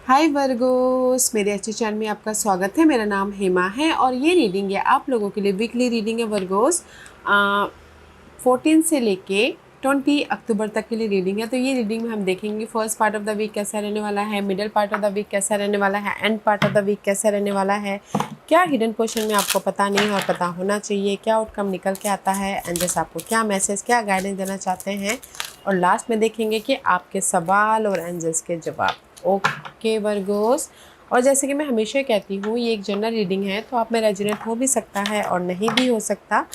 हाय Virgo's, मेरे अच्छे channel में आपका स्वागत है। मेरा नाम हेमा है और ये रीडिंग है आप लोगों के लिए। वीकली रीडिंग है वर्गोस। 14 से लेके 20 अक्टूबर तक के लिए रीडिंग है। तो ये रीडिंग में हम देखेंगे first part of the week कैसा रहने वाला है, middle part of the week कैसा रहने वाला है, end part of the week कैसा रहने वाला है, क्या हिडन क्वेश्चन में आपको पता नहीं है और पता होना चाहिए, क्या आउटकम निकल के आता है, एंजल्स आपको क्या मैसेज, क्या गाइडेंस देना चाहते हैं, और लास्ट में देखेंगे कि आपके सवाल और एंजल्स के जवाब। ओके वर्गोस, और जैसे कि मैं हमेशा कहती हूँ ये एक जनरल रीडिंग है, तो आप में रेजोनेट हो भी सकता है और नहीं भी हो सकता।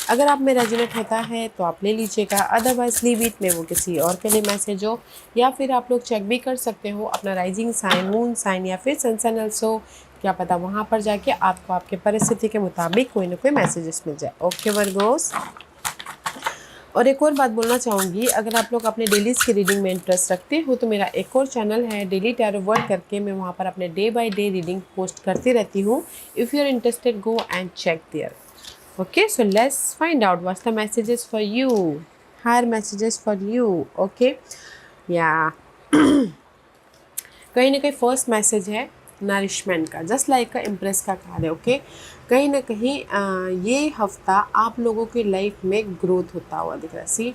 अगर आप में रेजोनेट होता है तो आप ले लीजिएगा, अदरवाइज लीव इट, में वो किसी और के लिए मैसेज हो। या फिर आप लोग चेक भी कर सकते हो अपना राइजिंग साइन, मून साइन या फिर सन साइन ऑल्सो, क्या पता वहाँ पर जाके आपको आपके परिस्थिति के मुताबिक कोई ना कोई मैसेजेस मिल जाए। ओके वर्गोस, और एक और बात बोलना चाहूँगी, अगर आप लोग अपने डेलीज़ की रीडिंग में इंटरेस्ट रखते हो तो मेरा एक और चैनल है डेली टैरो वर्ल्ड करके, मैं वहाँ पर अपने day by day reading post करती रहती हूँ। If you are interested go and check there. Okay, so let's find out what's the messages for you, higher messages for you. Okay, या कहीं ना कहीं फर्स्ट मैसेज है नरिशमेंट का, just like का इम्प्रेस का कार्ड है। ओके, कहीं ना कहीं ये हफ्ता आप लोगों की लाइफ में ग्रोथ होता हुआ दिख रहा है। सी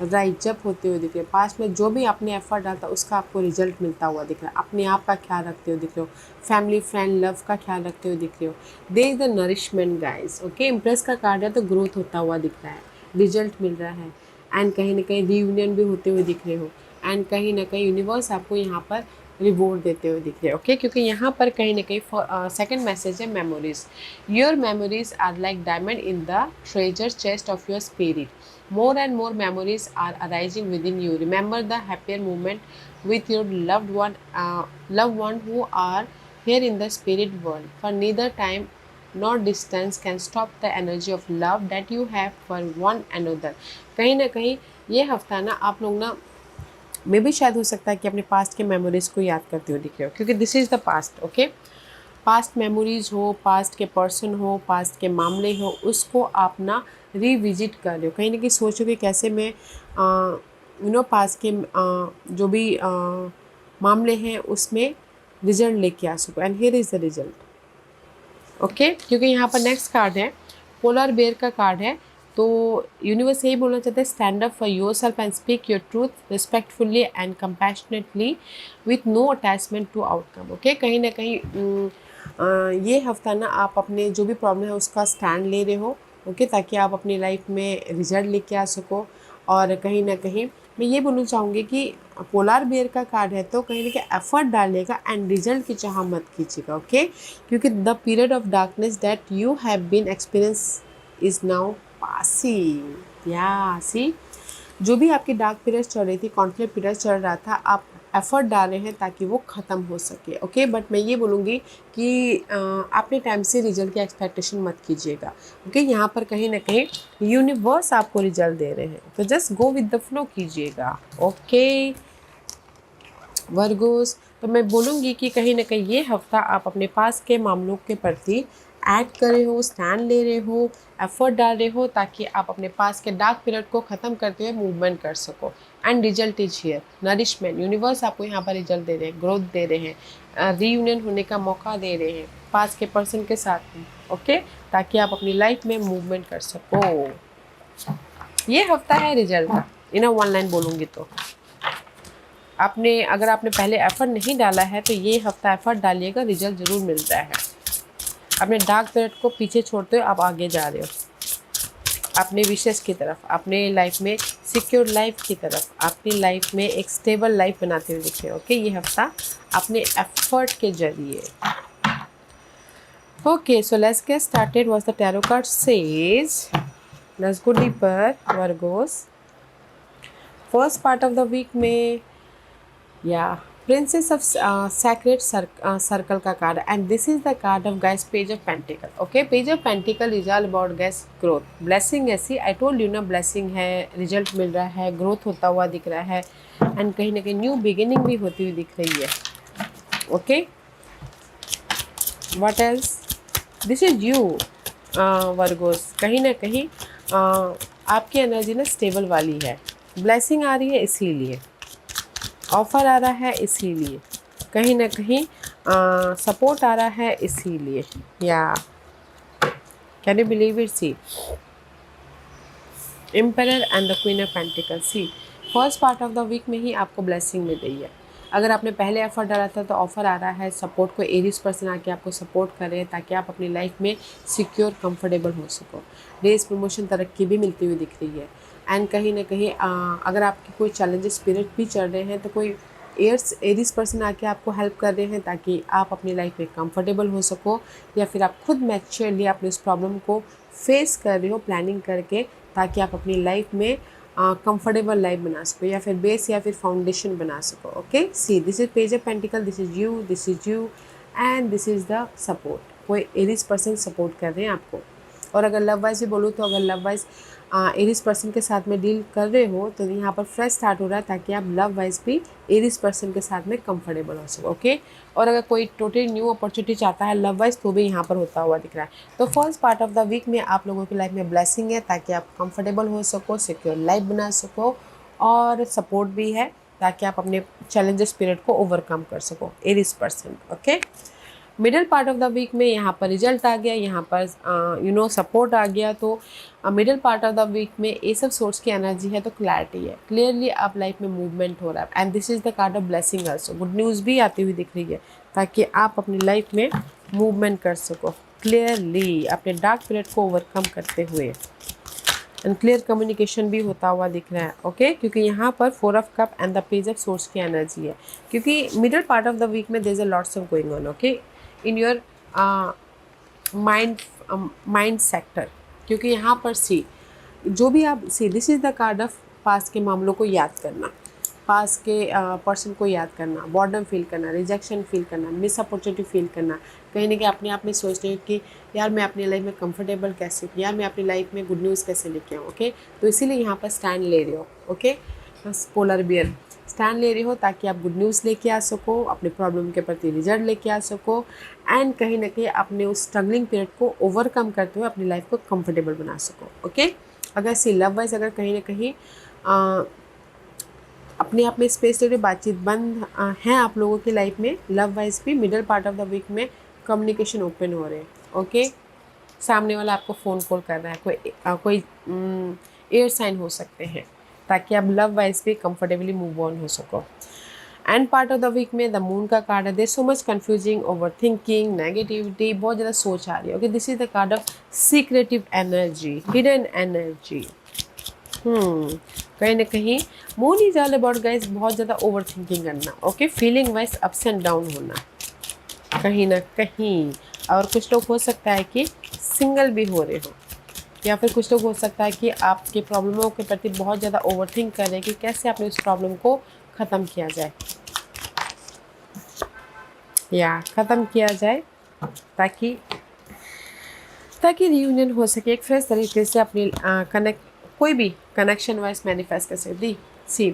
राइट, जब होते हुए दिख रहे हो, पास्ट में जो भी आपने एफर्ट डालता उसका आपको रिजल्ट मिलता हुआ दिख रहा है। अपने आप का ख्याल रखते हो दिख रहे हो, फैमिली फ्रेंड लव का ख्याल रखते हुए दिख रहे हो। They is the nourishment guys. Okay, empress का कार्ड है तो ग्रोथ होता हुआ दिख रहा है, रिजल्ट मिल रहा है, एंड कहीं ना कहीं रीयूनियन भी होते हुए दिख रहे हो, एंड कहीं ना कहीं यूनिवर्स आपको यहाँ पर रिवॉर्ड देते हुए दिख रहे हैं। ओके, क्योंकि यहाँ पर कहीं ना कहीं सेकंड मैसेज है memories. Your memories are like diamond in the treasure chest of your spirit. More and more memories are arising within you. Remember the happier moment with your loved one who are here in the spirit world, for neither time nor distance can stop the energy of love that you have for one another। कहीं ना कहीं ये हफ्ता ना आप लोग ना मे भी शायद हो सकता है कि अपने पास्ट के मेमोरीज को याद करते हुए दिख रहे हो, क्योंकि this is the past. Okay, past memories हो, पास्ट के पर्सन हो, पास्ट के मामले हो, उसको आप ना रिविजिट कर रहे हो। कहीं ना कहीं सोचो कि कैसे मैं पास्ट के जो भी मामले हैं उसमें रिजल्ट लेके आ सकूँ, and here is the result. Okay, क्योंकि यहाँ पर नेक्स्ट कार्ड है पोलर बेयर का कार्ड है। तो यूनिवर्स यही बोलना चाहते हैं, stand up for yourself and speak your truth respectfully and compassionately with no attachment to outcome. Okay, कहीं ना कहीं ये हफ्ता ना आप अपने जो भी प्रॉब्लम है उसका स्टैंड ले रहे हो। ओके, ताकि आप अपनी लाइफ में रिजल्ट लेके आ सको। और कहीं ना कहीं मैं ये बोलना चाहूँगी कि पोलर बेयर का कार्ड है तो कहीं ना कहीं एफर्ट डालिएगा एंड रिजल्ट की चाह मत कीजिएगा। ओके, क्योंकि the period of darkness that you have been experience is now passing. Yeah see, जो भी आपकी डार्क पीरियड चल रही थी, कॉन्फ्लिक्ट पीरियड चल रहा था, आप एफर्ट डाल रहे हैं ताकि वो ख़त्म हो सके। ओके, बट मैं ये बोलूँगी कि अपने टाइम से रिजल्ट की एक्सपेक्टेशन मत कीजिएगा। ओके, यहाँ पर कहीं ना कहीं यूनिवर्स आपको रिजल्ट दे रहे हैं, तो just go with the flow कीजिएगा। ओके वर्गोस, तो मैं बोलूँगी कि कहीं ना कहीं ये हफ्ता आप अपने पास के मामलों के प्रति एक्ट कर रहे हो, स्टैंड ले रहे हो, एफर्ट डाल रहे हो, ताकि आप अपने पास के डार्क पीरियड को ख़त्म करते हुए मूवमेंट कर सको। And result is here, nourishment. Universe आपको यहाँ पर रिजल्ट दे रहे हैं, ग्रोथ दे रहे हैं, रीयूनियन होने का मौका दे रहे हैं पास के पर्सन के साथ। ओके, ताकि आप अपनी लाइफ में मूवमेंट कर सको। ये हफ्ता है रिजल्ट का, इन वन लाइन बोलूँगी तो अगर आपने पहले एफर्ट नहीं डाला है तो ये हफ्ता एफर्ट डालिएगा, रिजल्ट ज़रूर मिलता है। अपने डार्क पीरियड को पीछे छोड़ते हुए आप आगे जा रहे हो अपने विशेष की तरफ, अपने लाइफ में सिक्योर लाइफ की तरफ, अपनी लाइफ में एक स्टेबल लाइफ बनाते हुए दिखे। ओके, ये हफ्ता अपने एफर्ट के जरिए। Okay, so let's get started. What the tarot card says. Let's go deeper Virgos. First part of the week में yeah princess of sacred circle का card, and this is the card of guys page of pentacle. Okay, page of pentacle is all about guys growth, blessing. ऐसी I told you ना, blessing है, result मिल रहा है, growth होता हुआ दिख रहा है, एंड कहीं ना कहीं न्यू बिगिनिंग भी होती हुई दिख रही है। Okay, what else, this is you Virgo's. कहीं ना कहीं आपकी एनर्जी ना स्टेबल वाली है, ब्लेसिंग आ रही है इसीलिए, ऑफर आ रहा है इसीलिए। कहीं ना कहीं सपोर्ट आ रहा है इसीलिए। Yeah can you believe it? See emperor and the queen of pentacles. See first part of the week में ही आपको ब्लेसिंग मिल रही है। अगर आपने पहले एफर्ट डाला था तो ऑफर आ रहा है सपोर्ट को, एरीज पर्सन आके आपको सपोर्ट करें ताकि आप अपनी लाइफ में सिक्योर कंफर्टेबल हो सको। रेस प्रमोशन तरक्की भी मिलती हुई दिख रही है। एंड कहीं ना कहीं अगर आपके कोई चैलेंजेस पीरियड भी चल रहे हैं तो कोई एरीज पर्सन आके आपको हेल्प कर रहे हैं ताकि आप अपनी लाइफ में कंफर्टेबल हो सको, या फिर आप खुद मैच्योरली अपने उस प्रॉब्लम को फेस कर रहे हो प्लानिंग करके, ताकि आप अपनी लाइफ में कंफर्टेबल लाइफ बना सको या फिर बेस या फिर फाउंडेशन बना सको। Okay, see this is page of pentacle, this is you and this is the support. कोई एरीज पर्सन सपोर्ट कर रहे हैं आपको। और अगर लव वाइज भी बोलूँ तो अगर लव वाइज एरीज पर्सन के साथ में डील कर रहे हो तो यहाँ पर फ्रेश स्टार्ट हो रहा है ताकि आप लव वाइज भी एरीज पर्सन के साथ में कंफर्टेबल हो सको। ओके, और अगर कोई टोटली न्यू अपॉर्चुनिटी चाहता है लव वाइज तो भी यहाँ पर होता हुआ दिख रहा है। तो first part of the week में आप लोगों की लाइफ में ब्लेसिंग है ताकि आप कंफर्टेबल हो सको, सिक्योर लाइफ बना सको, और सपोर्ट भी है ताकि आप अपने चैलेंजेस पीरियड को ओवरकम कर सको Aries person. Okay, middle part of the week में यहाँ पर रिजल्ट आ गया, यहाँ पर सपोर्ट आ गया। तो middle part of the week में ये सब सोर्स की एनर्जी है तो क्लैरिटी है, क्लियरली आप लाइफ में मूवमेंट हो रहा है। And this is the card of blessing also, good news भी आती हुई दिख रही है ताकि आप अपनी लाइफ में मूवमेंट कर सको क्लियरली अपने डार्क पीरियड को ओवरकम करते हुए। एंड क्लियर कम्युनिकेशन भी होता हुआ दिख रहा है। ओके, क्योंकि यहाँ पर 4 of cup and the page of swords की एनर्जी है, क्योंकि middle part of the week में there is a lots of going on okay in your mind sector. क्योंकि यहाँ पर सी जो भी आप see this is the card of past के मामलों को याद करना, पास के पर्सन को याद करना, बॉर्डम फील करना, रिजेक्शन फील करना, मिस अपॉर्चुनिटी फील करना। कहीं ना कहीं अपने आप में सोच रहे हो कि यार मैं अपनी लाइफ में कंफर्टेबल कैसे, यार मैं अपनी लाइफ में गुड न्यूज़ कैसे लेके आऊँ। ओके, तो इसीलिए यहाँ पर स्टैंड ले रहे हो। ओके, पोलर बियर स्टैंड ले रहे हो ताकि आप गुड न्यूज़ लेके आ सको, अपने प्रॉब्लम के प्रति रिजल्ट लेके आ सको, एंड कहीं ना कहीं अपने उस स्ट्रगलिंग पीरियड को ओवरकम करते हुए अपनी लाइफ को कंफर्टेबल बना सको। ओके, अगर सी लव वाइज अगर कहीं ना कहीं अपने आप में स्पेस ले रहे बातचीत बंद है आप लोगों की लाइफ में, लव वाइज भी middle part of the week में कम्युनिकेशन ओपन हो रहे हैं। ओके, सामने वाला आपको फ़ोन कॉल कर रहा है, कोई एयर साइन हो सकते हैं ताकि आप लव वाइज भी कंफर्टेबली मूव ऑन हो सको। And part of the week में द मून का कार्ड है, there so much confusing, over thinking, negativity, बहुत ज़्यादा सोच आ रही है। Okay, this is the card of secretive energy, hidden energy. कहीं ना कहीं moon is all about guys बहुत ज़्यादा ओवर थिंकिंग करना। Okay, feeling wise ups and down होना कहीं ना कहीं। और कुछ लोग हो सकता है कि सिंगल भी हो रहे हो, या फिर कुछ लोग हो सकता है कि आपके प्रॉब्लमों के प्रति बहुत ज़्यादा ओवरथिंक कर रहे हैं कि कैसे आपने उस प्रॉब्लम को ख़त्म किया जाए, या ख़त्म किया जाए ताकि रियूनियन हो सके एक फ्रेश तरीके से अपनी कोई भी कनेक्शन वाइज मैनिफेस्ट कर सकती। See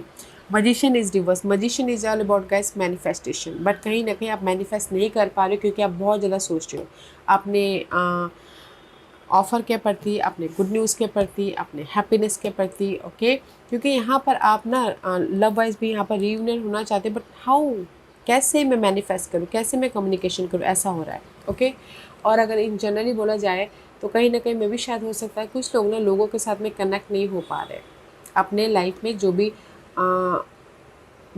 magician is reverse, magician is all about guys manifestation, but कहीं ना कहीं आप मैनिफेस्ट नहीं कर पा रहे हो क्योंकि आप बहुत ज़्यादा सोच रहे हो अपने ऑफ़र के प्रति, अपने गुड न्यूज़ के प्रति, अपने हैप्पीनेस के प्रति। ओके, क्योंकि यहाँ पर आप ना लव वाइज भी यहाँ पर रियूनियन होना चाहते हैं, बट हाउ, कैसे मैं मैनिफेस्ट करूँ, कैसे मैं कम्युनिकेशन करूँ, ऐसा हो रहा है। ओके, और अगर इन जनरली बोला जाए तो कहीं ना कहीं में भी शायद हो सकता है कुछ लोग ना लोगों के साथ में कनेक्ट नहीं हो पा रहे अपने लाइफ में, जो भी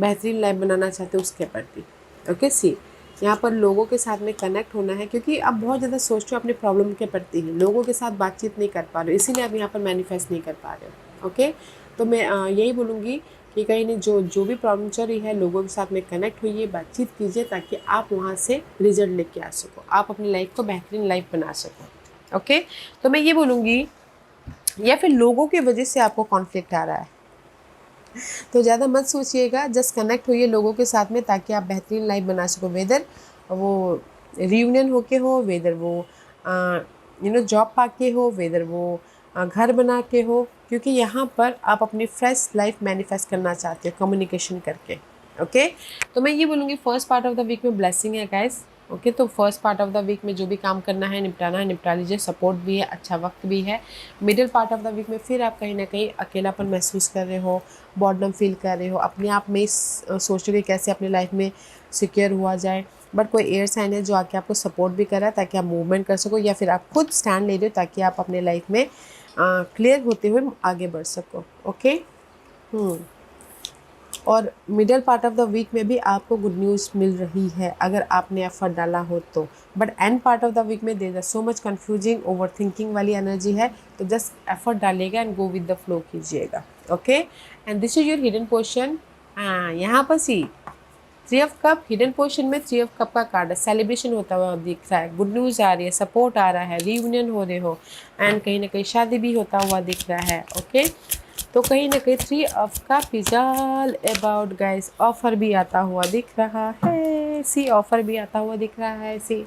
बेहतरीन लाइफ बनाना चाहते हैं उसके प्रति। ओके, सी यहाँ पर लोगों के साथ में कनेक्ट होना है क्योंकि आप बहुत ज़्यादा सोच रहे हो अपने प्रॉब्लम के प्रति ही, लोगों के साथ बातचीत नहीं कर पा रहे हो, इसीलिए आप यहाँ पर मैनिफेस्ट नहीं कर पा रहे हो। ओके, तो मैं यही बोलूँगी कि कहीं नहीं जो भी प्रॉब्लम चल रही है लोगों के साथ में कनेक्ट होइए, बातचीत कीजिए ताकि आप वहाँ से रिजल्ट लेके आ सको, आप अपनी लाइफ को बेहतरीन लाइफ बना सको। ओके, तो मैं ये बोलूँगी, या फिर लोगों की वजह से आपको कॉन्फ्लिक्ट आ रहा है तो ज़्यादा मत सोचिएगा, जस्ट कनेक्ट होइए लोगों के साथ में ताकि आप बेहतरीन लाइफ बना सको, वेदर वो रियूनियन होके हो, वेदर वो जॉब पा के हो, वेदर वो घर बना के हो, क्योंकि यहाँ पर आप अपनी फ्रेश लाइफ मैनिफेस्ट करना चाहते हो कम्युनिकेशन करके। ओके, तो मैं ये बोलूँगी first part of the week में ब्लेसिंग है गाइस, ओके तो first part of the week में जो भी काम करना है, निपटाना है, निपटा लीजिए। सपोर्ट भी है, अच्छा वक्त भी है। Middle part of the week में फिर आप कहीं ना कहीं अकेलापन महसूस कर रहे हो, बॉर्डम फील कर रहे हो, अपने आप में सोच रहे हो कैसे अपनी लाइफ में सिक्योर हुआ जाए। बट कोई एयर साइन है जो आके आपको सपोर्ट भी कर रहा है ताकि आप मूवमेंट कर सको, या फिर आप खुद स्टैंड ले रहे हो ताकि आप अपने लाइफ में क्लियर होते हुए आगे बढ़ सको। ओके और middle part of the week में भी आपको गुड न्यूज़ मिल रही है अगर आपने एफर्ट डाला हो तो। But end part of the week में there so much confusing, over thinking वाली एनर्जी है, तो जस्ट एफर्ट डालिएगा and go with the flow कीजिएगा। Okay and this is your hidden portion. यहाँ पर see 3 of cup hidden portion में 3 of cup का कार्ड है। सेलिब्रेशन होता हुआ दिख रहा है, गुड न्यूज़ आ रही है, सपोर्ट आ रहा है, रीयूनियन हो रहे हो एंड कहीं ना कहीं शादी भी होता हुआ दिख रहा है। ओके तो कहीं ना कहीं 3 of cup is all about guys, offer भी आता हुआ दिख रहा है। सी ऑफर भी आता हुआ दिख रहा है। सी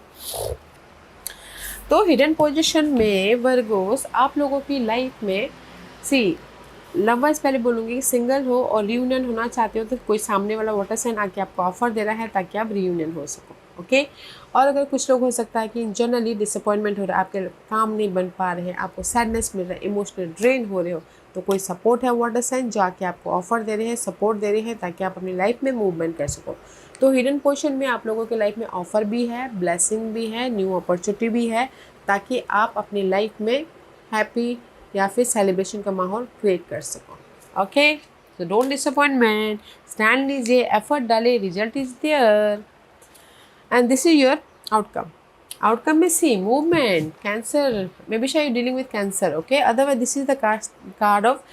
तो हिडन पोजीशन में वर्गोस आप लोगों की लाइफ में सी लव वाइज पहले बोलूँगी, सिंगल हो और रियूनियन होना चाहते हो तो कोई सामने वाला वाटर साइन आके आपको ऑफर दे रहा है ताकि आप रियूनियन हो सको। ओके और अगर कुछ लोग हो सकता है कि जनरली डिसअपॉइंटमेंट हो रहा है, आपके काम नहीं बन पा रहे हैं, आपको सैडनेस मिल रहा है, इमोशनल ड्रेन हो रहे हो, तो कोई सपोर्ट है वाटर साइन जो आके आपको ऑफर दे रहे हैं, सपोर्ट दे रहे हैं ताकि आप अपनी लाइफ में मूवमेंट कर सको। तो हिडन पोर्शन में आप लोगों के लाइफ में ऑफर भी है, ब्लेसिंग भी है, न्यू अपॉर्चुनिटी भी है ताकि आप अपनी लाइफ में हैप्पी या फिर सेलिब्रेशन का माहौल क्रिएट कर सको। ओके तो डोंट डिसअपॉइंटमेंट, स्टैंड लीजिए, एफर्ट डालिए, result is there and this is your outcome. Outcome में see movement, cancer, maybe शायद dealing with cancer. Okay otherwise this is the card of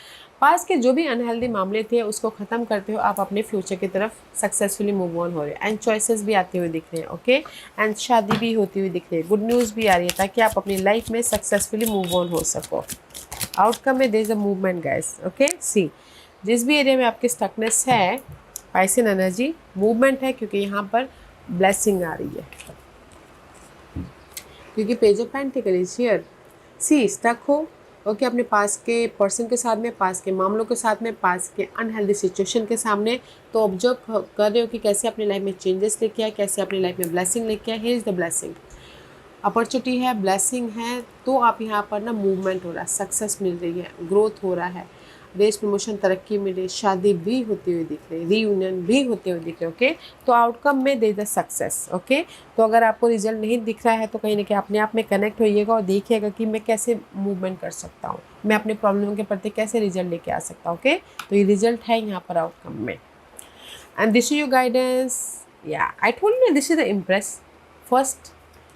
past के जो भी अनहेल्दी मामले थे उसको ख़त्म करते हो आप अपने फ्यूचर की तरफ सक्सेसफुली मूव ऑन हो रहे हैं एंड चॉइसेस भी आते हुए दिख रहे हैं। ओके एंड शादी भी होती हुई दिख रही है, गुड न्यूज़ भी आ रही है ताकि आप अपनी लाइफ में सक्सेसफुली मूव ऑन हो सको। आउटकम में there is a movement guys. Okay see जिस भी एरिया में आपकी स्टकनेस है, पाइसियन एनर्जी मूवमेंट है क्योंकि यहाँ पर ब्लेसिंग आ रही है, क्योंकि page of pentacle is here. See stuck हो ओके अपने पास के पर्सन के साथ में, पास के मामलों के साथ में, पास के अनहेल्दी सिचुएशन के सामने, तो ऑब्जर्व कर रहे हो कि कैसे अपनी लाइफ में चेंजेस लेके आए, कैसे अपनी लाइफ में ब्लेसिंग लेके आए। Here is the blessing, opportunity है, ब्लेसिंग है, तो आप यहाँ पर ना मूवमेंट हो रहा है, सक्सेस मिल रही है, ग्रोथ हो रहा है, रेस प्रमोशन, तरक्की मिल रही, शादी भी होती हुई दिख रही, रीयूनियन भी होते हुए दिख रहे। ओके तो आउटकम में दे द सक्सेस। ओके तो अगर आपको रिजल्ट नहीं दिख रहा है तो कहीं ना कहीं अपने आप में कनेक्ट होइएगा और देखिएगा कि मैं कैसे मूवमेंट कर सकता हूँ, मैं अपने प्रॉब्लम के प्रति कैसे रिजल्ट लेके आ सकता हूँ। ओके तो ये रिजल्ट है यहाँ पर आउटकम में and this is your guidance. या I told you this is the empress first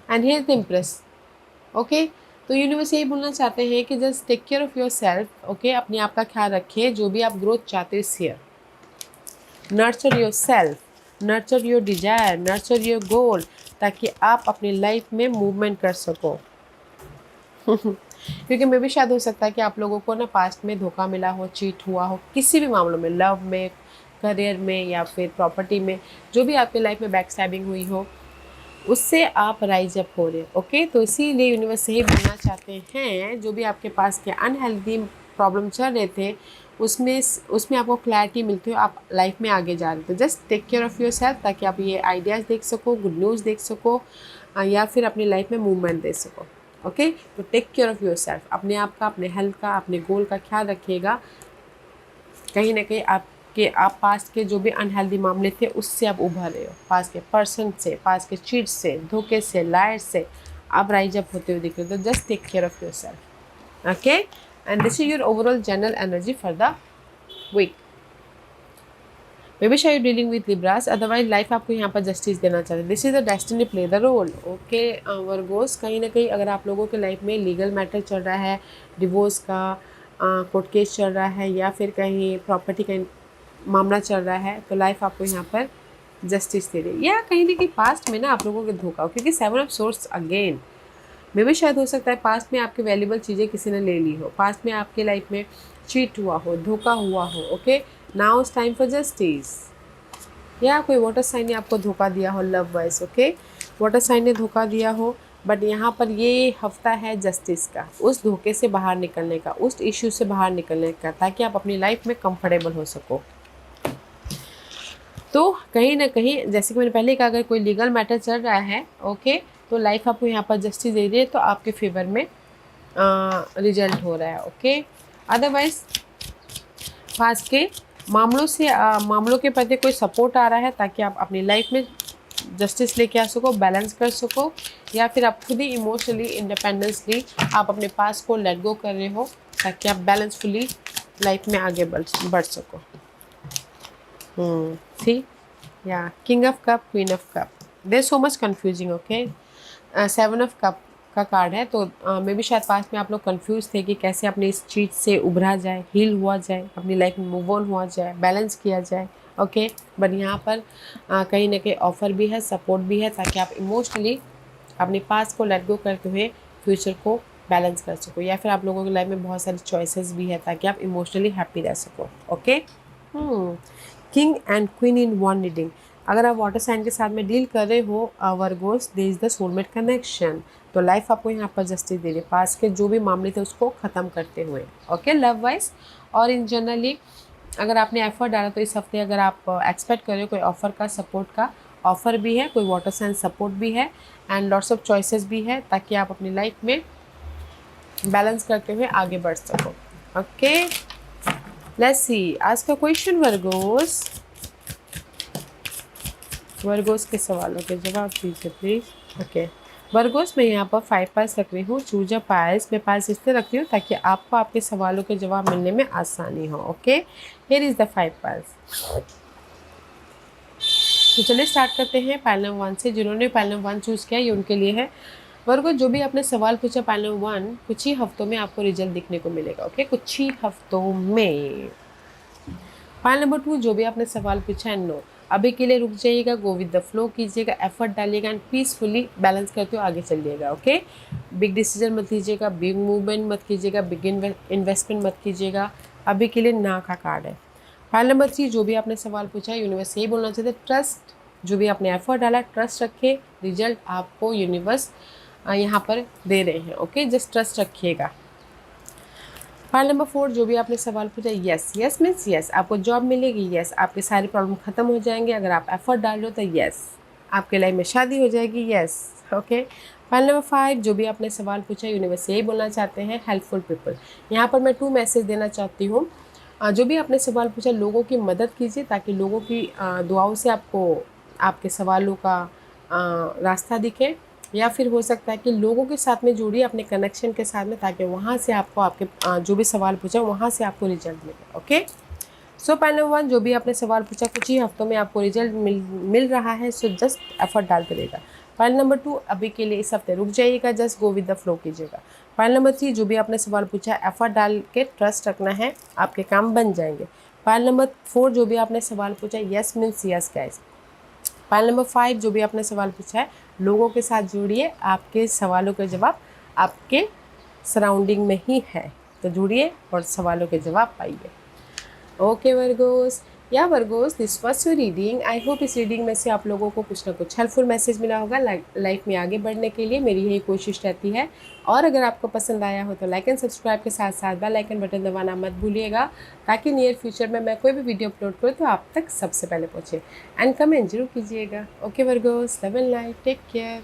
and here the empress. Okay तो यूनिवर्स यही बोलना चाहते हैं कि just take care of yourself. Okay अपने आप का ख्याल रखिए, जो भी आप ग्रोथ चाहते हो share, nurture your self, nurture your desire, nurture your goal, ताकि आप अपनी लाइफ में मूवमेंट कर सको। क्योंकि मे भी शायद हो सकता है कि आप लोगों को ना पास्ट में धोखा मिला हो, चीट हुआ हो, किसी भी मामलों में, लव में, करियर में या फिर प्रॉपर्टी में, जो भी आपकी लाइफ में बैक स्टैबिंग हुई हो उससे आप राइज अप हो रहे हो। ओके तो इसीलिए यूनिवर्स यही बोलना चाहते हैं, जो भी आपके पास के अनहेल्दी प्रॉब्लम चल रहे थे उसमें आपको क्लैरिटी मिलती हो, आप लाइफ में आगे जा रहे हो। तो just take care of yourself ताकि आप ये आइडियाज़ देख सको, गुड न्यूज़ देख सको या फिर अपनी लाइफ में मूवमेंट दे सको। ओके तो take care of yourself, अपने आप का, अपने हेल्थ का, अपने गोल का ख्याल रखिएगा। कहीं ना कहीं आप पास्ट के जो भी अनहेल्दी मामले थे उससे आप उभर रहे हो, पास्ट के पर्सन से, पास्ट के चीट से, धोखे से, लायर से आप राइज अप होते हुए दिख रहे हो। तो just take care of yourself. Okay and this is your overall general energy for the week. Maybe शायद dealing with Libras, otherwise life आपको यहाँ पर जस्टिस देना चाहते हैं। This is the destiny play the role. Okay Virgos कहीं ना कहीं अगर आप लोगों के लाइफ में लीगल मैटर चल रहा है, डिवोर्स का कोर्ट केस चल रहा है या फिर कहीं प्रॉपर्टी का मामला चल रहा है, तो लाइफ आपको यहाँ पर जस्टिस दे रही है। या कहीं ना कहीं पास्ट में ना आप लोगों के धोखा हो, क्योंकि 7 ऑफ सोर्स अगेन मे भी शायद हो सकता है पास्ट में आपके वैल्यूबल चीज़ें किसी ने ले ली हो, पास्ट में आपके लाइफ में चीट हुआ हो, धोखा हुआ हो। Okay now it's time for justice. या कोई वाटर साइन ने आपको धोखा दिया हो love wise. Okay water sign ने धोखा दिया हो, बट यहाँ पर ये हफ्ता है जस्टिस का, उस धोखे से बाहर निकलने का, उस इश्यू से बाहर निकलने का, ताकि आप अपनी लाइफ में कंफर्टेबल हो सको। तो कहीं ना कहीं जैसे कि मैंने पहले कहा, अगर कोई लीगल मैटर चल रहा है ओके, तो लाइफ आपको यहाँ पर जस्टिस दे रही है, तो आपके फेवर में रिजल्ट हो रहा है ओके। अदरवाइज पास के मामलों के प्रति कोई सपोर्ट आ रहा है ताकि आप अपनी लाइफ में जस्टिस लेके आ सको, बैलेंस कर सको, या फिर आप खुद ही इमोशनली इंडिपेंडेंसली आप अपने पास को लेट गो कर रहे हो ताकि आप बैलेंसफुली लाइफ में आगे बढ़ सको। See yeah king of cup, queen of cup, there so much confusing okay. 7 of cup का कार्ड है, तो मे भी शायद पास में आप लोग कंफ्यूज थे कि कैसे अपनी इस चीज़ से उभरा जाए, हील हुआ जाए, अपनी लाइफ में मूव ऑन हुआ जाए, बैलेंस किया जाए ओके। बट यहाँ पर कहीं ना कहीं ऑफर भी है, सपोर्ट भी है, ताकि आप इमोशनली अपने पास को लेट गो करते हुए फ्यूचर को बैलेंस कर सको, या फिर आप लोगों की लाइफ में बहुत सारी चॉइसेस भी है ताकि आप इमोशनली हैप्पी रह सको okay. King and queen in one reading, अगर आप वाटर साइन के साथ में डील कर रहे हो Virgos, there is the soulmate connection, तो लाइफ आपको यहाँ पर जस्टिस दे रही है पास के जो भी मामले थे उसको ख़त्म करते हुए ओके, लव वाइज। और इन जनरली अगर आपने एफर्ट डाला तो इस हफ्ते अगर आप एक्सपेक्ट कर रहे हो कोई ऑफर का, सपोर्ट का ऑफर भी है, कोई वाटर साइन सपोर्ट भी है, एंड लॉट्स ऑफ चॉइसेस भी है ताकि आप अपनी लाइफ में बैलेंस करते हुए आगे बढ़ सको ओके। लेट्स सी आज का क्वेश्चन वर्गोस, वर्गोस के सवालों के जवाब दीजिए प्लीज ओके। वर्गोस मैं यहाँ पर 5 पाइल्स रख रही हूँ, चूज अ पाइल्स, मैं पाइल्स इसलिए रख रही हूँ ताकि आपको आपके सवालों के जवाब मिलने में आसानी हो okay. Here is the 5 piles. तो चलिए स्टार्ट करते हैं पाइल नंबर 1 से। जिन्होंने पाइल नंबर 1 चूज़ किया ये उनके लिए है। वर्गो जो भी आपने सवाल पूछा पाइल नंबर 1, कुछ ही हफ्तों में आपको रिजल्ट दिखने को मिलेगा ओके, कुछ ही हफ्तों में। पाइल नंबर 2 जो भी आपने सवाल पूछा है नो, अभी के लिए रुक जाइएगा, गो विद द फ्लो कीजिएगा, एफर्ट डालिएगा एंड पीसफुली बैलेंस करते हुए आगे चलिएगा ओके। बिग डिसीजन मत लीजिएगा, बिग मूवमेंट मत कीजिएगा, बिग इन्वेस्टमेंट मत कीजिएगा, अभी के लिए ना का कार्ड है। पाइल नंबर 3 जो भी आपने सवाल पूछा है यूनिवर्स यही बोलना चाहते, ट्रस्ट, जो भी आपने एफर्ट डाला ट्रस्ट रखिए, रिजल्ट आपको यूनिवर्स यहाँ पर दे रहे हैं ओके, जस्ट ट्रस्ट रखिएगा। पाइल नंबर 4 जो भी आपने सवाल पूछा, यस, यस मीन्स यस, आपको जॉब मिलेगी, यस आपके सारे प्रॉब्लम खत्म हो जाएंगे अगर आप एफर्ट डाल रहे हो, तो यस आपके लाइफ में शादी हो जाएगी, यस ओके। पाइल नंबर 5 जो भी आपने सवाल पूछा यूनिवर्स यही बोलना चाहते हैं, हेल्पफुल पीपल। यहाँ पर मैं 2 मैसेज देना चाहती हूँ। जो भी आपने सवाल पूछा लोगों की मदद कीजिए ताकि लोगों की दुआओं से आपको आपके सवालों का रास्ता दिखे, या फिर हो सकता है कि लोगों के साथ में जुड़िए अपने कनेक्शन के साथ में ताकि वहाँ से आपको आपके जो भी सवाल पूछा वहाँ से आपको रिजल्ट मिले ओके। सो पाइल नंबर 1 जो भी आपने सवाल पूछा कुछ ही हफ्तों में आपको रिजल्ट मिल रहा है, सो जस्ट एफर्ट डालते रहेगा। पाइल नंबर 2 अभी के लिए इस हफ्ते रुक जाइएगा, just go with the flow कीजिएगा। पाइल नंबर 3 जो भी आपने सवाल पूछा एफर्ट डाल के ट्रस्ट रखना है, आपके काम बन जाएंगे। पाइल नंबर 4 जो भी आपने सवाल पूछा yes means yes guys. Pile number 5 जो भी आपने सवाल पूछा है लोगों के साथ जुड़िए, आपके सवालों के जवाब आपके सराउंडिंग में ही है, तो जुड़िए और सवालों के जवाब पाइए ओके वर्गोस। या Virgo's this was your reading, I hope इस रीडिंग में से आप लोगों को कुछ ना कुछ हेल्पफुल मैसेज मिला होगा लाइफ में आगे बढ़ने के लिए, मेरी यही कोशिश रहती है। और अगर आपको पसंद आया हो तो लाइक एंड सब्सक्राइब के साथ साथ बेल आइकन बटन दबाना मत भूलिएगा ताकि नियर फ्यूचर में मैं कोई भी वीडियो अपलोड करूँ तो आप तक सबसे पहले पहुँचे। एंड कमेंट जरूर कीजिएगा okay Virgos, love and life, take care.